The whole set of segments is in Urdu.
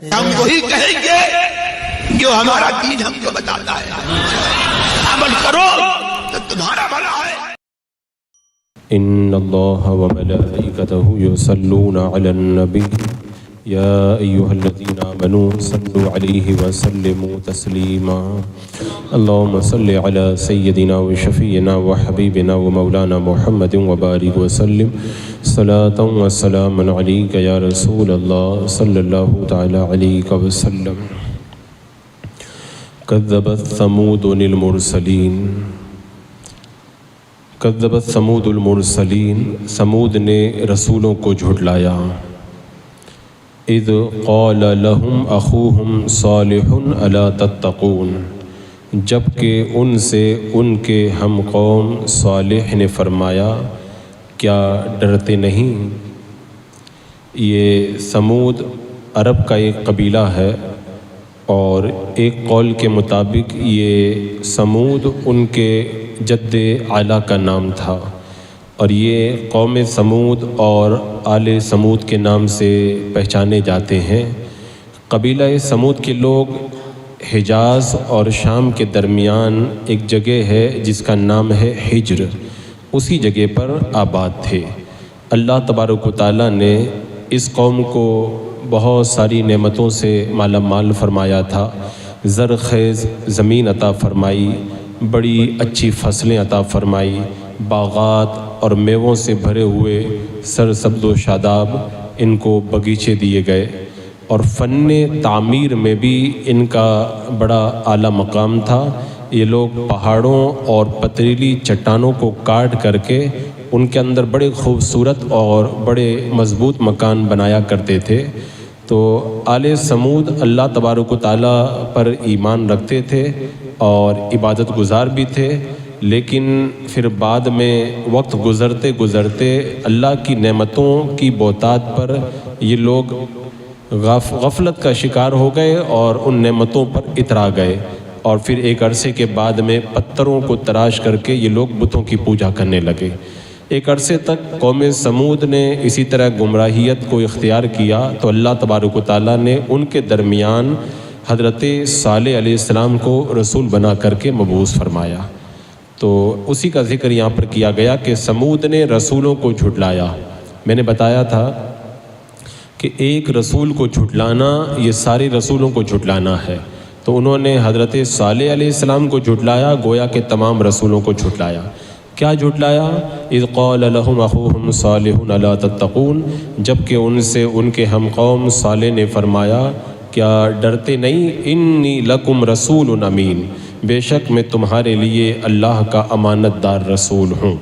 ہم وہی کہیں گے جو ہمارا دین ہم کو بتاتا ہے، عمل کرو تو تمہارا بھلا ہے۔ ان اللہ وملائکتہ یصلون علی النبی یا ایہا الذین آمنوا صلوا علیہ وسلموا تسلیما اللہم صل علی سیدنا وشفیعنا وحبیبنا ومولانا محمد وبارک وسلم صلاة وسلاما علیک یا رسول اللہ صلی اللہ تعالی علیہ وسلم۔ کذبت ثمود المرسلین، کذبت ثمود المرسلین، ثمود نے رسولوں کو جھٹلایا۔ اذ قال لهم اخوهم صالح الا تتقون، جبکہ ان سے ان کے ہم قوم صالح نے فرمایا کیا ڈرتے نہیں۔ یہ ثمود عرب کا ایک قبیلہ ہے، اور ایک قول کے مطابق یہ ثمود ان کے جد اعلیٰ کا نام تھا، اور یہ قوم ثمود اور آل ثمود کے نام سے پہچانے جاتے ہیں۔ قبیلہ ثمود کے لوگ حجاز اور شام کے درمیان ایک جگہ ہے جس کا نام ہے حجر، اسی جگہ پر آباد تھے۔ اللہ تبارک و تعالیٰ نے اس قوم کو بہت ساری نعمتوں سے مالا مال فرمایا تھا، زرخیز زمین عطا فرمائی، بڑی اچھی فصلیں عطا فرمائی، باغات اور میووں سے بھرے ہوئے سرسبز و شاداب ان کو باغیچے دیے گئے، اور فن تعمیر میں بھی ان کا بڑا اعلیٰ مقام تھا۔ یہ لوگ پہاڑوں اور پتریلی چٹانوں کو کاٹ کر کے ان کے اندر بڑے خوبصورت اور بڑے مضبوط مکان بنایا کرتے تھے۔ تو آل ثمود اللہ تبارک و تعالیٰ پر ایمان رکھتے تھے اور عبادت گزار بھی تھے، لیکن پھر بعد میں وقت گزرتے گزرتے اللہ کی نعمتوں کی بہتات پر یہ لوگ غفلت کا شکار ہو گئے اور ان نعمتوں پر اترا گئے، اور پھر ایک عرصے کے بعد میں پتھروں کو تراش کر کے یہ لوگ بتوں کی پوجا کرنے لگے۔ ایک عرصے تک قوم ثمود نے اسی طرح گمراہیت کو اختیار کیا، تو اللہ تبارک و تعالیٰ نے ان کے درمیان حضرت صالح علیہ السلام کو رسول بنا کر کے مبعوث فرمایا۔ تو اسی کا ذکر یہاں پر کیا گیا کہ ثمود نے رسولوں کو جھٹلایا۔ میں نے بتایا تھا کہ ایک رسول کو جھٹلانا یہ سارے رسولوں کو جھٹلانا ہے، تو انہوں نے حضرت صالح علیہ السلام کو جھٹلایا، گویا کہ تمام رسولوں کو جھٹلایا۔ کیا جھٹلایا؟ اذ قال لهم اخوهم صالح الا تتقون، جبکہ ان سے ان کے ہم قوم صالح نے فرمایا کیا ڈرتے نہیں، انی لکم رسول امین، بے شک میں تمہارے لیے اللہ کا امانت دار رسول ہوں۔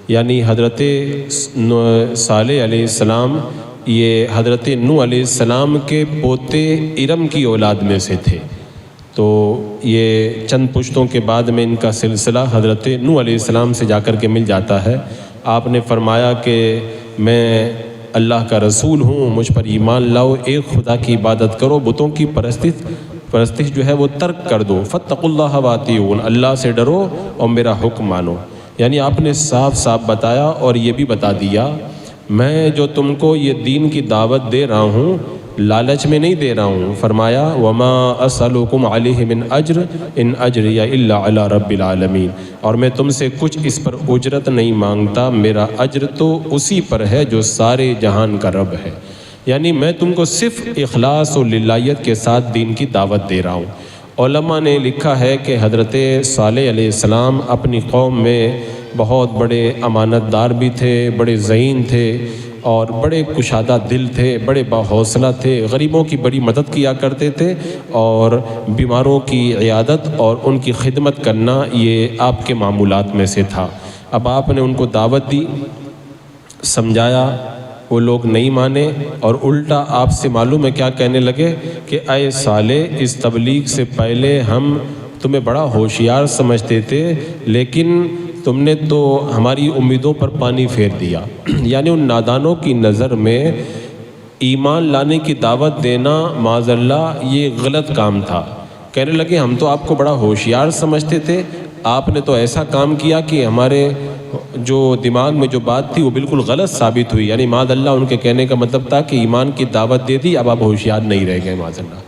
یعنی حضرت صالح علیہ السلام یہ حضرت نوح علیہ السلام کے پوتے ارم کی اولاد میں سے تھے، تو یہ چند پشتوں کے بعد میں ان کا سلسلہ حضرت نوح علیہ السلام سے جا کر کے مل جاتا ہے۔ آپ نے فرمایا کہ میں اللہ کا رسول ہوں، مجھ پر ایمان لاؤ، ایک خدا کی عبادت کرو، بتوں کی پرستش جو ہے وہ ترک کر دو، فاتقوا اللہ واطیعون، اللہ سے ڈرو اور میرا حکم مانو۔ یعنی آپ نے صاف صاف بتایا اور یہ بھی بتا دیا میں جو تم کو یہ دین کی دعوت دے رہا ہوں لالچ میں نہیں دے رہا ہوں۔ فرمایا وما اسألکم علیہ من اجر ان اجری الا علی رب العالمین، اور میں تم سے کچھ اس پر اجرت نہیں مانگتا، میرا اجر تو اسی پر ہے جو سارے جہان کا رب ہے۔ یعنی میں تم کو صرف اخلاص و للہیت کے ساتھ دین کی دعوت دے رہا ہوں۔ علماء نے لکھا ہے کہ حضرت صالح علیہ السلام اپنی قوم میں بہت بڑے امانت دار بھی تھے، بڑے ذہین تھے، اور بڑے کشادہ دل تھے، بڑے باحوصلہ تھے، غریبوں کی بڑی مدد کیا کرتے تھے، اور بیماروں کی عیادت اور ان کی خدمت کرنا یہ آپ کے معمولات میں سے تھا۔ اب آپ نے ان کو دعوت دی، سمجھایا، وہ لوگ نہیں مانے، اور الٹا آپ سے معلوم ہے کیا کہنے لگے کہ اے صالح، اس تبلیغ سے پہلے ہم تمہیں بڑا ہوشیار سمجھتے تھے، لیکن تم نے تو ہماری امیدوں پر پانی پھیر دیا۔ یعنی ان نادانوں کی نظر میں ایمان لانے کی دعوت دینا معاذ اللہ یہ غلط کام تھا۔ کہنے لگے ہم تو آپ کو بڑا ہوشیار سمجھتے تھے، آپ نے تو ایسا کام کیا کہ ہمارے جو دماغ میں جو بات تھی وہ بالکل غلط ثابت ہوئی، یعنی معاذ اللہ ان کے کہنے کا مطلب تھا کہ ایمان کی دعوت دے دی، اب آپ ہوشیار نہیں رہ گئے معاذ اللہ۔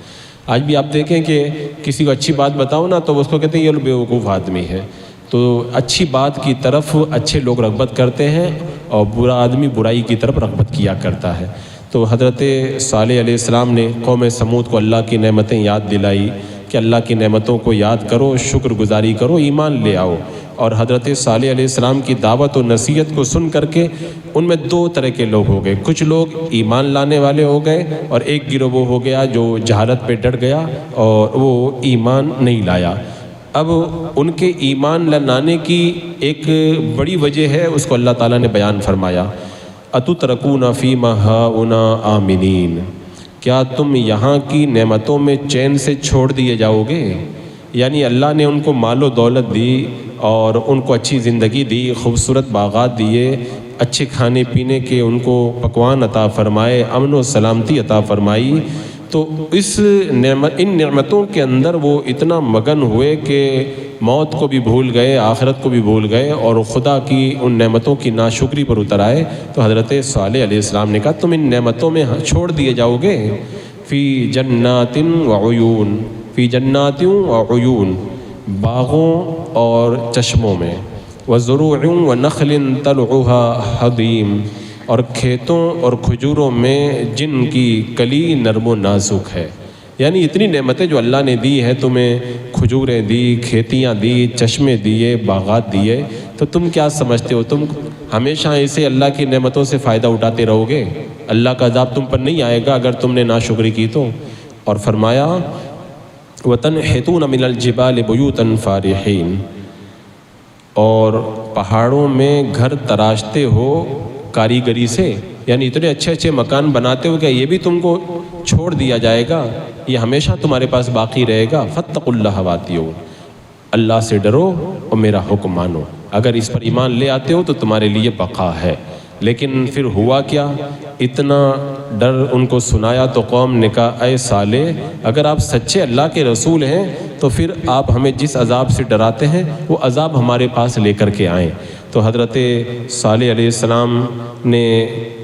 آج بھی آپ دیکھیں کہ کسی کو اچھی بات بتاؤ نا تو اس کو کہتے ہیں یہ بیوقوف آدمی ہے۔ تو اچھی بات کی طرف اچھے لوگ رغبت کرتے ہیں اور برا آدمی برائی کی طرف رغبت کیا کرتا ہے۔ تو حضرت صالح علیہ السلام نے قوم سمود کو اللہ کی نعمتیں یاد دلائی کہ اللہ کی نعمتوں کو یاد کرو، شکر گزاری کرو، ایمان لے آؤ۔ اور حضرت صالح علیہ السلام کی دعوت و نصیحت کو سن کر کے ان میں دو طرح کے لوگ ہو گئے، کچھ لوگ ایمان لانے والے ہو گئے اور ایک گروہ وہ ہو گیا جو جہالت پہ ڈٹ گیا اور وہ ایمان نہیں لایا۔ اب ان کے ایمان لانے کی ایک بڑی وجہ ہے، اس کو اللہ تعالیٰ نے بیان فرمایا، اتترکون فیما ہاؤنا آمنین، کیا تم یہاں کی نعمتوں میں چین سے چھوڑ دیے جاؤ گے؟ یعنی اللہ نے ان کو مال و دولت دی اور ان کو اچھی زندگی دی، خوبصورت باغات دیے، اچھے کھانے پینے کے ان کو پکوان عطا فرمائے، امن و سلامتی عطا فرمائی، تو ان نعمتوں کے اندر وہ اتنا مگن ہوئے کہ موت کو بھی بھول گئے، آخرت کو بھی بھول گئے اور خدا کی ان نعمتوں کی ناشکری پر اتر آئے۔ تو حضرت صالح علیہ السلام نے کہا تم ان نعمتوں میں چھوڑ دیے جاؤ گے، فی جنات وعیون، فی جنات وعیون، باغوں اور چشموں میں، وزروع ونخل طلعها حضیم، اور کھیتوں اور کھجوروں میں جن کی کلی نرم و نازک ہے۔ یعنی اتنی نعمتیں جو اللہ نے دی ہے تمہیں، کھجوریں دی، کھیتیاں دی، چشمے دیے، باغات دیے، تو تم کیا سمجھتے ہو تم ہمیشہ ایسے اللہ کی نعمتوں سے فائدہ اٹھاتے رہو گے؟ اللہ کا عذاب تم پر نہیں آئے گا اگر تم نے ناشکری کی تو۔ اور فرمایا وَتَنْحِتُونَ مِنَ الْجِبَالِ بُيُوتًا فَارِحِينَ، اور پہاڑوں میں گھر تراشتے ہو کاریگری سے، یعنی اتنے اچھے اچھے مکان بناتے ہو کہ یہ بھی تم کو چھوڑ دیا جائے گا، یہ ہمیشہ تمہارے پاس باقی رہے گا۔ فَاتَّقُوا اللَّهَ وَأَطِیعُونِ، اللہ سے ڈرو اور میرا حکم مانو، اگر اس پر ایمان لے آتے ہو تو تمہارے لیے بقا ہے۔ لیکن پھر ہوا کیا؟ اتنا ڈر ان کو سنایا تو قوم نے کہا اے صالح، اگر آپ سچے اللہ کے رسول ہیں تو پھر آپ ہمیں جس عذاب سے ڈراتے ہیں وہ عذاب ہمارے پاس لے کر کے آئیں۔ تو حضرت صالح علیہ السلام نے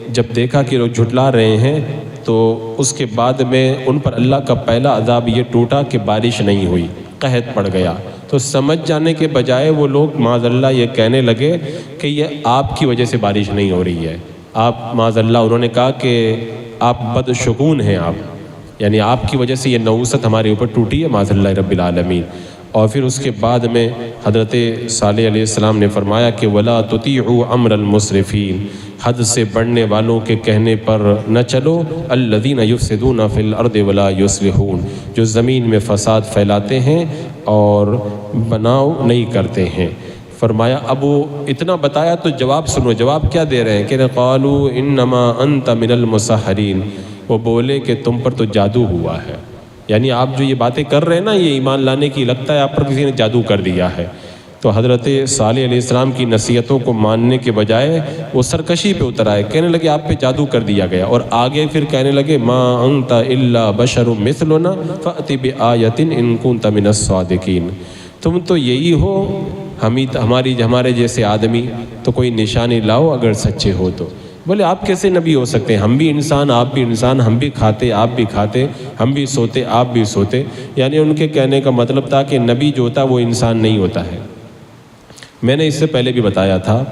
جب دیکھا کہ لوگ جھٹلا رہے ہیں تو اس کے بعد میں ان پر اللہ کا پہلا عذاب یہ ٹوٹا کہ بارش نہیں ہوئی، قحط پڑ گیا۔ تو سمجھ جانے کے بجائے وہ لوگ معاذ اللہ یہ کہنے لگے کہ یہ آپ کی وجہ سے بارش نہیں ہو رہی ہے، آپ معاذ اللہ، انہوں نے کہا کہ آپ بدشگون ہیں، آپ یعنی آپ کی وجہ سے یہ نحوست ہمارے اوپر ٹوٹی ہے معاذ اللہ رب العالمین۔ اور پھر اس کے بعد میں حضرت صالح علیہ السلام نے فرمایا کہ وَلَا تُطِيعُوا أَمْرَ الْمُسْرِفِينَ، حد سے بڑھنے والوں کے کہنے پر نہ چلو، الَّذِينَ يُفْسِدُونَ فِي الْأَرْضِ وَلَا يُصْلِحُونَ، جو زمین میں فساد پھیلاتے ہیں اور بناؤ نہیں کرتے ہیں۔ فرمایا اب وہ اتنا بتایا تو جواب سنو، جواب کیا دے رہے ہیں کہ قالوا انما انت من المسحرین، وہ بولے کہ تم پر تو جادو ہوا ہے، یعنی آپ جو یہ باتیں کر رہے ہیں نا یہ ایمان لانے کی، لگتا ہے آپ پر کسی نے جادو کر دیا ہے۔ تو حضرت صالح علیہ السلام کی نصیحتوں کو ماننے کے بجائے وہ سرکشی پہ اتر آئے، کہنے لگے آپ پہ جادو کر دیا گیا، اور آگے پھر کہنے لگے ما انت الا بشر مثلنا فأت بآیۃ ان کنت من الصادقین، تم تو یہی ہو ہمارے جیسے آدمی، تو کوئی نشانی لاؤ اگر سچے ہو تو۔ بولے آپ کیسے نبی ہو سکتے ہیں؟ ہم بھی انسان، آپ بھی انسان، ہم بھی کھاتے آپ بھی کھاتے، ہم بھی سوتے آپ بھی سوتے۔ یعنی ان کے کہنے کا مطلب تھا کہ نبی جو ہوتا ہے وہ انسان نہیں ہوتا ہے۔ میں نے اس سے پہلے بھی بتایا تھا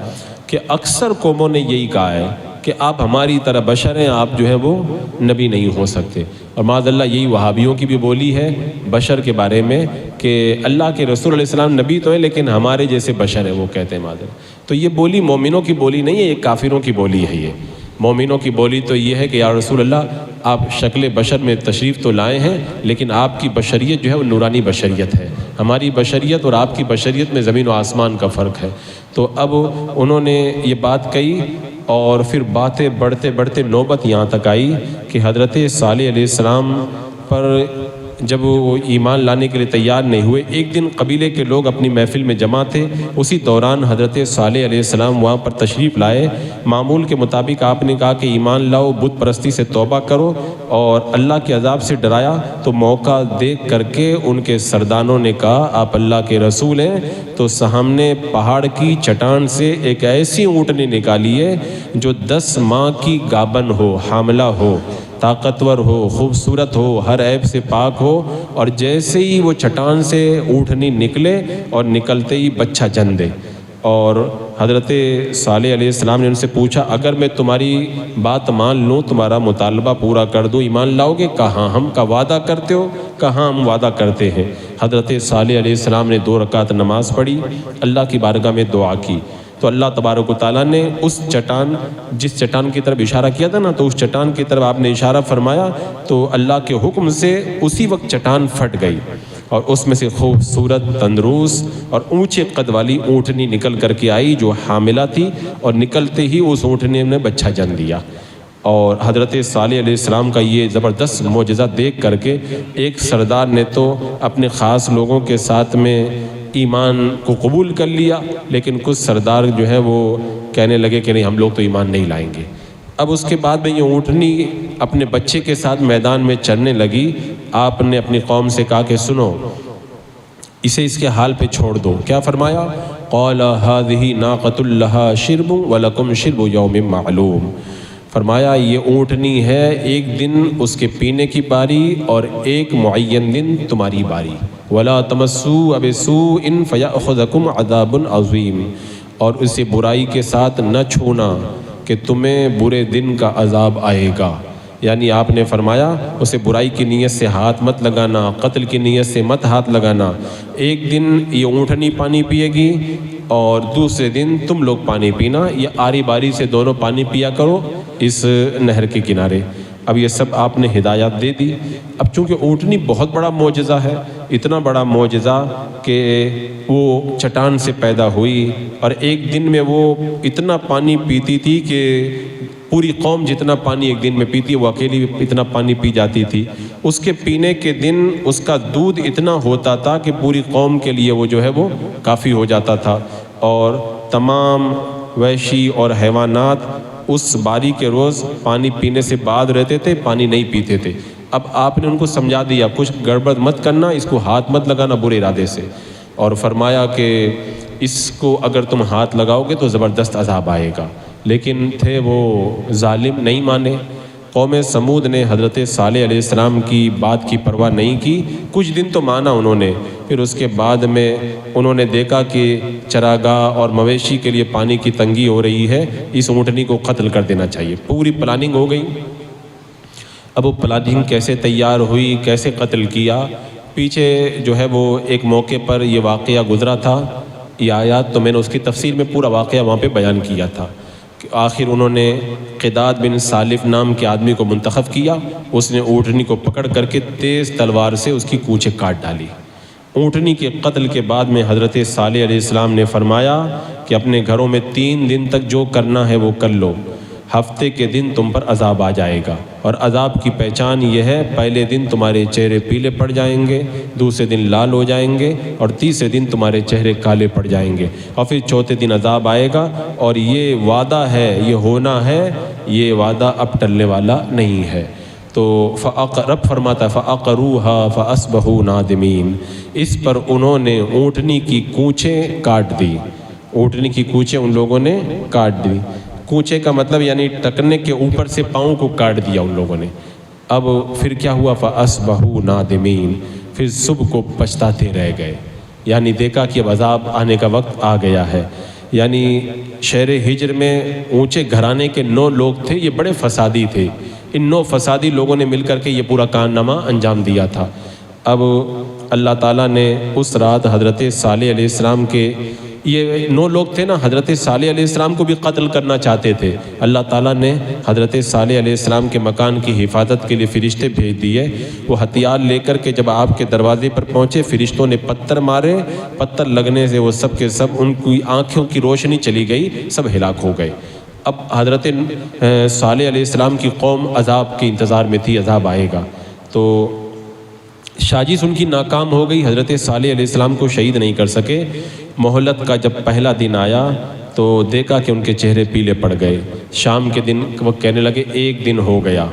کہ اکثر قوموں نے یہی کہا ہے کہ آپ ہماری طرح بشر ہیں، آپ جو ہے وہ نبی نہیں ہو سکتے، اور معاذ اللہ یہی وہابیوں کی بھی بولی ہے بشر کے بارے میں کہ اللہ کے رسول علیہ السلام نبی تو ہے لیکن ہمارے جیسے بشر ہیں، وہ کہتے ہیں معاذ اللہ۔ تو یہ بولی مومنوں کی بولی نہیں ہے، یہ کافروں کی بولی ہے۔ یہ مومنوں کی بولی تو یہ ہے کہ یا رسول اللہ آپ شکل بشر میں تشریف تو لائے ہیں لیکن آپ کی بشریت جو ہے وہ نورانی بشریت ہے، ہماری بشریت اور آپ کی بشریت میں زمین و آسمان کا فرق ہے۔ تو اب انہوں نے یہ بات کہی اور پھر باتیں بڑھتے بڑھتے نوبت یہاں تک آئی کہ حضرت صالح علیہ السلام پر جب وہ ایمان لانے کے لیے تیار نہیں ہوئے، ایک دن قبیلے کے لوگ اپنی محفل میں جمع تھے، اسی دوران حضرت صالح علیہ السلام وہاں پر تشریف لائے۔ معمول کے مطابق آپ نے کہا کہ ایمان لاؤ، بت پرستی سے توبہ کرو، اور اللہ کے عذاب سے ڈرایا۔ تو موقع دیکھ کر کے ان کے سرداروں نے کہا آپ اللہ کے رسول ہیں، تو سامنے پہاڑ کی چٹان سے ایک ایسی اونٹنی نکالی ہے جو 10 ماہ کی گابن ہو، حاملہ ہو، طاقتور ہو، خوبصورت ہو، ہر عیب سے پاک ہو، اور جیسے ہی وہ چٹان سے اونٹنی نکلے اور نکلتے ہی بچہ جن دے۔ اور حضرت صالح علیہ السلام نے ان سے پوچھا اگر میں تمہاری بات مان لوں، تمہارا مطالبہ پورا کر دوں، ایمان لاؤ گے؟ کہاں ہم کا وعدہ کرتے ہو؟ کہاں ہم وعدہ کرتے ہیں۔ حضرت صالح علیہ السلام نے 2 رکعت نماز پڑھی، اللہ کی بارگاہ میں دعا کی، تو اللہ تبارک و تعالیٰ نے اس چٹان، جس چٹان کی طرف اشارہ کیا تھا نا، تو اس چٹان کی طرف آپ نے اشارہ فرمایا، تو اللہ کے حکم سے اسی وقت چٹان پھٹ گئی، اور اس میں سے خوبصورت، تندرست اور اونچے قد والی اونٹنی نکل کر کے آئی جو حاملہ تھی، اور نکلتے ہی اس اونٹنی نے بچہ جن دیا۔ اور حضرت صالح علیہ السلام کا یہ زبردست معجزہ دیکھ کر کے ایک سردار نے تو اپنے خاص لوگوں کے ساتھ میں ایمان کو قبول کر لیا، لیکن کچھ سردار جو ہیں وہ کہنے لگے کہ نہیں، ہم لوگ تو ایمان نہیں لائیں گے۔ اب اس کے بعد میں یہ اونٹنی اپنے بچے کے ساتھ میدان میں چرنے لگی۔ آپ نے اپنی قوم سے کہا کہ سنو، اسے اس کے حال پہ چھوڑ دو۔ کیا فرمایا؟ قال هذه ناقۃ لها شرب ولکم شرب یوم معلوم۔ فرمایا یہ اونٹنی ہے، ایک دن اس کے پینے کی باری اور ایک معین دن تمہاری باری۔ ولا تمسوا بسوء فیأخذکم عذاب عظیم، اور اسے برائی کے ساتھ نہ چھونا کہ تمہیں برے دن کا عذاب آئے گا۔ یعنی آپ نے فرمایا اسے برائی کی نیت سے ہاتھ مت لگانا، قتل کی نیت سے مت ہاتھ لگانا۔ ایک دن یہ اونٹنی پانی پیے گی اور دوسرے دن تم لوگ پانی پینا، یہ آری باری سے دونوں پانی پیا کرو اس نہر کے کنارے۔ اب یہ سب آپ نے ہدایات دے دی۔ اب چونکہ اونٹنی بہت بڑا معجزہ ہے، اتنا بڑا معجزہ کہ وہ چٹان سے پیدا ہوئی، اور ایک دن میں وہ اتنا پانی پیتی تھی کہ پوری قوم جتنا پانی ایک دن میں پیتی وہ اکیلی اتنا پانی پی جاتی تھی۔ اس کے پینے کے دن اس کا دودھ اتنا ہوتا تھا کہ پوری قوم کے لیے وہ جو ہے وہ کافی ہو جاتا تھا، اور تمام وحشی اور حیوانات اس باری کے روز پانی پینے سے بعد رہتے تھے، پانی نہیں پیتے تھے۔ اب آپ نے ان کو سمجھا دیا کچھ گڑبڑ مت کرنا، اس کو ہاتھ مت لگانا برے ارادے سے، اور فرمایا کہ اس کو اگر تم ہاتھ لگاؤ گے تو زبردست عذاب آئے گا۔ لیکن تھے وہ ظالم، نہیں مانے۔ قوم سمود نے حضرت صالح علیہ السلام کی بات کی پرواہ نہیں کی، کچھ دن تو مانا انہوں نے، پھر اس کے بعد میں انہوں نے دیکھا کہ چراگاہ اور مویشی کے لیے پانی کی تنگی ہو رہی ہے، اس اونٹنی کو قتل کر دینا چاہیے۔ پوری پلاننگ ہو گئی۔ اب وہ پلاننگ کیسے تیار ہوئی، کیسے قتل کیا، پیچھے جو ہے وہ ایک موقع پر یہ واقعہ گزرا تھا، یہ آیات تو میں نے اس کی تفسیر میں پورا واقعہ وہاں پہ بیان کیا تھا۔ آخر انہوں نے قداد بن سالف نام کے آدمی کو منتخب کیا، اس نے اونٹنی کو پکڑ کر کے تیز تلوار سے اس کی کونچیں کاٹ ڈالی۔ اونٹنی کے قتل کے بعد میں حضرت صالح علیہ السلام نے فرمایا کہ اپنے گھروں میں 3 دن تک جو کرنا ہے وہ کر لو، ہفتے کے دن تم پر عذاب آ جائے گا، اور عذاب کی پہچان یہ ہے پہلے دن تمہارے چہرے پیلے پڑ جائیں گے، دوسرے دن لال ہو جائیں گے، اور تیسرے دن تمہارے چہرے کالے پڑ جائیں گے، اور پھر چوتھے دن عذاب آئے گا، اور یہ وعدہ ہے، یہ ہونا ہے، یہ وعدہ اب ٹلنے والا نہیں ہے۔ تو رب فرماتا فَأَقَرُوهَا فَأَصْبَحُوا نَادِمِينَ، اس پر انہوں نے اونٹنی کی کونچیں کاٹ دی، اونٹنی کی کونچیں ان لوگوں نے کاٹ دی۔ کونچے کا مطلب یعنی ٹکنے کے اوپر سے پاؤں کو کاٹ دیا ان لوگوں نے۔ اب پھر کیا ہوا؟ فَأَصْبَحُوا نَادِمِينَ، پھر صبح کو پچھتاتے رہ گئے، یعنی دیکھا کہ اب عذاب آنے کا وقت آ گیا ہے۔ یعنی شہر ہجر میں اونچے گھرانے کے 9 لوگ تھے، یہ بڑے فسادی تھے، ان 9 فسادی لوگوں نے مل کر کے یہ پورا کارنامہ انجام دیا تھا۔ اب اللہ تعالیٰ نے اس رات حضرت صالح علیہ السلام کے، یہ 9 لوگ تھے نا، حضرت صالح علیہ السلام کو بھی قتل کرنا چاہتے تھے، اللہ تعالیٰ نے حضرت صالح علیہ السلام کے مکان کی حفاظت کے لیے فرشتے بھیج دیے۔ وہ ہتھیار لے کر کے جب آپ کے دروازے پر پہنچے، فرشتوں نے پتھر مارے، پتھر لگنے سے وہ سب کے سب، ان کی آنکھوں کی روشنی چلی گئی، سب ہلاک ہو گئے۔ اب حضرت صالح علیہ السلام کی قوم عذاب کے انتظار میں تھی، عذاب آئے گا۔ تو سازش ان کی ناکام ہو گئی، حضرت صالح علیہ السلام کو شہید نہیں کر سکے۔ مہلت کا جب پہلا دن آیا تو دیکھا کہ ان کے چہرے پیلے پڑ گئے۔ شام کے دن وہ کہنے لگے 1 دن ہو گیا،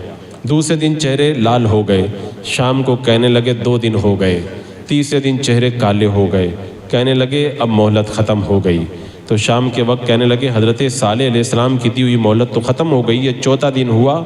دوسرے دن چہرے لال ہو گئے، شام کو کہنے لگے 2 دن ہو گئے، تیسرے دن چہرے کالے ہو گئے، کہنے لگے اب مہلت ختم ہو گئی۔ تو شام کے وقت کہنے لگے حضرت صالح علیہ السلام کی دی ہوئی مہلت تو ختم ہو گئی ہے۔ چوتھا دن ہوا،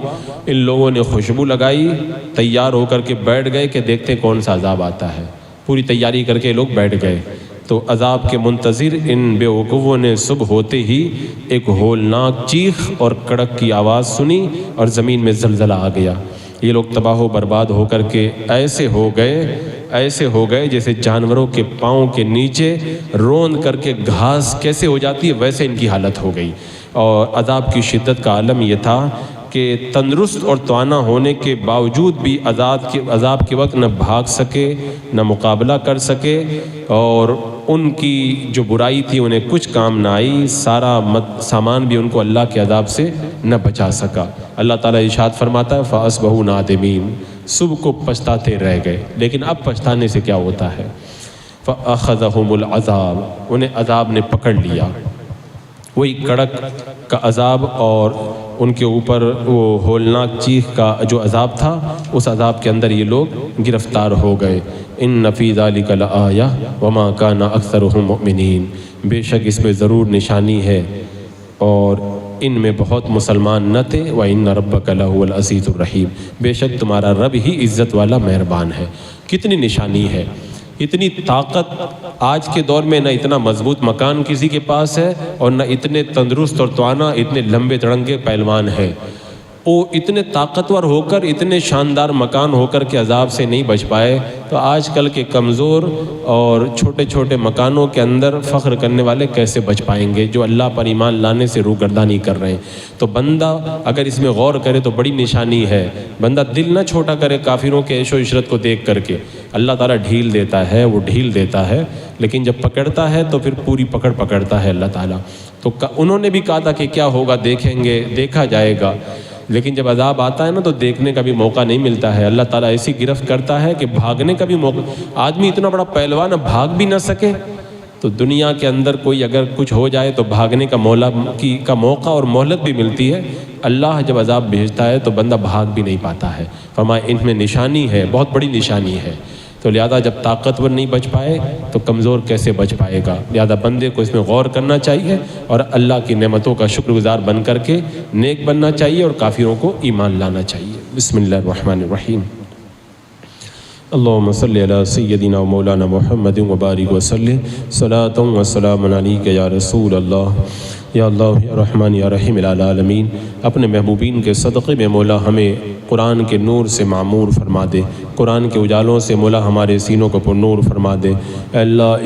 ان لوگوں نے خوشبو لگائی، تیار ہو کر کے بیٹھ گئے کہ دیکھتے ہیں کون سا عذاب آتا ہے۔ پوری تیاری کر کے لوگ بیٹھ گئے تو عذاب کے منتظر ان بے وقوفوں نے صبح ہوتے ہی ایک ہولناک چیخ اور کڑک کی آواز سنی اور زمین میں زلزلہ آ گیا۔ یہ لوگ تباہ و برباد ہو کر کے ایسے ہو گئے جیسے جانوروں کے پاؤں کے نیچے روند کر کے گھاس کیسے ہو جاتی ہے ویسے ان کی حالت ہو گئی۔ اور عذاب کی شدت کا عالم یہ تھا کہ تندرست اور توانا ہونے کے باوجود بھی عذاب کے وقت نہ بھاگ سکے، نہ مقابلہ کر سکے، اور ان کی جو برائی تھی انہیں کچھ کام نہ آئی، سارا سامان بھی ان کو اللہ کے عذاب سے نہ بچا سکا۔ اللہ تعالیٰ ارشاد فرماتا ہے فَأَصْبَحُوا نَادِمِينَ، صبح کو پچھتاتے رہ گئے۔ لیکن اب پچھتانے سے کیا ہوتا ہے؟ فَأَخَذَهُمُ الْعَذَابُ، انہیں عذاب نے پکڑ لیا، وہی کڑک کا عذاب اور ان کے اوپر وہ ہولناک چیخ کا جو عذاب تھا، اس عذاب کے اندر یہ لوگ گرفتار ہو گئے۔ ان فی ذلک لآیہ وما کان اکثرهم مؤمنین، بے شک اس میں ضرور نشانی ہے اور ان میں بہت مسلمان نہ تھے۔ وَإِنَّ رَبَّكَ لَهُوَ الْعَزِيزُ الرَّحِيمُ، بے شک تمہارا رب ہی عزت والا مہربان ہے۔ کتنی نشانی ہے، اتنی طاقت آج کے دور میں، نہ اتنا مضبوط مکان کسی کے پاس ہے اور نہ اتنے تندرست اور توانا اتنے لمبے تڑنگے پہلوان ہیں۔ وہ اتنے طاقتور ہو کر، اتنے شاندار مکان ہو کر کے عذاب سے نہیں بچ پائے، تو آج کل کے کمزور اور چھوٹے چھوٹے مکانوں کے اندر فخر کرنے والے کیسے بچ پائیں گے جو اللہ پر ایمان لانے سے روگردانی کر رہے ہیں؟ تو بندہ اگر اس میں غور کرے تو بڑی نشانی ہے۔ بندہ دل نہ چھوٹا کرے کافروں کے عیش و عشرت کو دیکھ کر کے، اللہ تعالیٰ ڈھیل دیتا ہے، وہ ڈھیل دیتا ہے، لیکن جب پکڑتا ہے تو پھر پوری پکڑتا ہے اللہ تعالیٰ۔ تو انہوں نے بھی کہا تھا کہ کیا ہوگا، دیکھیں گے، دیکھا جائے گا، لیکن جب عذاب آتا ہے نا تو دیکھنے کا بھی موقع نہیں ملتا ہے۔ اللہ تعالیٰ ایسی گرفت کرتا ہے کہ بھاگنے کا بھی موقع، آدمی اتنا بڑا پہلوان بھاگ بھی نہ سکے، تو دنیا کے اندر کوئی اگر کچھ ہو جائے تو بھاگنے کا موقع اور مہلت بھی ملتی ہے۔ اللہ جب عذاب بھیجتا ہے تو بندہ بھاگ بھی نہیں پاتا ہے۔ فرمایا ان میں نشانی ہے، بہت بڑی نشانی ہے۔ تو لہذا جب طاقتور نہیں بچ پائے تو کمزور کیسے بچ پائے گا؟ لہذا بندے کو اس میں غور کرنا چاہیے اور اللہ کی نعمتوں کا شکر گزار بن کر کے نیک بننا چاہیے اور کافروں کو ایمان لانا چاہیے۔ بسم اللہ الرحمن الرحیم۔ اللہم صلی علی سیدنا و مولانا محمد وبارک وسلم، صلاۃ و سلام علیک یا رسول اللہ، یا اللہ یا رحمان یا رحیم العالمین۔ اپنے محبوبین کے صدقے میں مولا ہمیں قرآن کے نور سے معمور فرما دے، قرآن کے اجالوں سے مولا ہمارے سینوں کو پر نور فرما دے۔ اے اللہ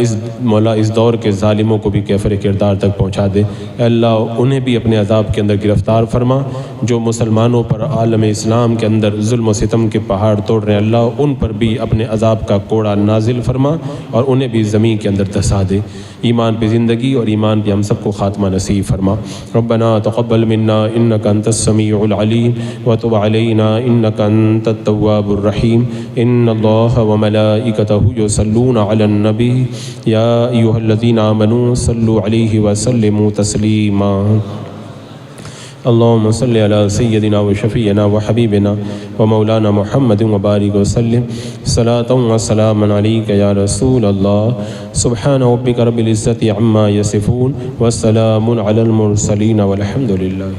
مولا اس دور کے ظالموں کو بھی کیفر کردار تک پہنچا دے۔ اے اللہ انہیں بھی اپنے عذاب کے اندر گرفتار فرما، جو مسلمانوں پر عالم اسلام کے اندر ظلم و ستم کے پہاڑ توڑ رہے ہیں، اللہ ان پر بھی اپنے عذاب کا کوڑا نازل فرما اور انہیں بھی زمین کے اندر دھسا دے۔ ایمان پہ زندگی اور ایمان پہ ہم سب کو خاتمہ نصیب فرما۔ ربنا تقبل منا انک انت السمیع العلیم وتب علینا انک انت التواب الرحیم۔ ان اللہ وملائکتہ یصلون علی النبی یا ایھا الذین آمنوا صلوا علیہ وسلموا تسلیما۔ اللہم صلی علی سیدنا و شفیعنا و حبیبنا و مولانا محمد وبارک وسلم، صلاۃ و سلام علیک یا رسول اللہ۔ سبحان ربک رب العزۃ عما یصفون والسلام علی المرسلین والحمد للہ۔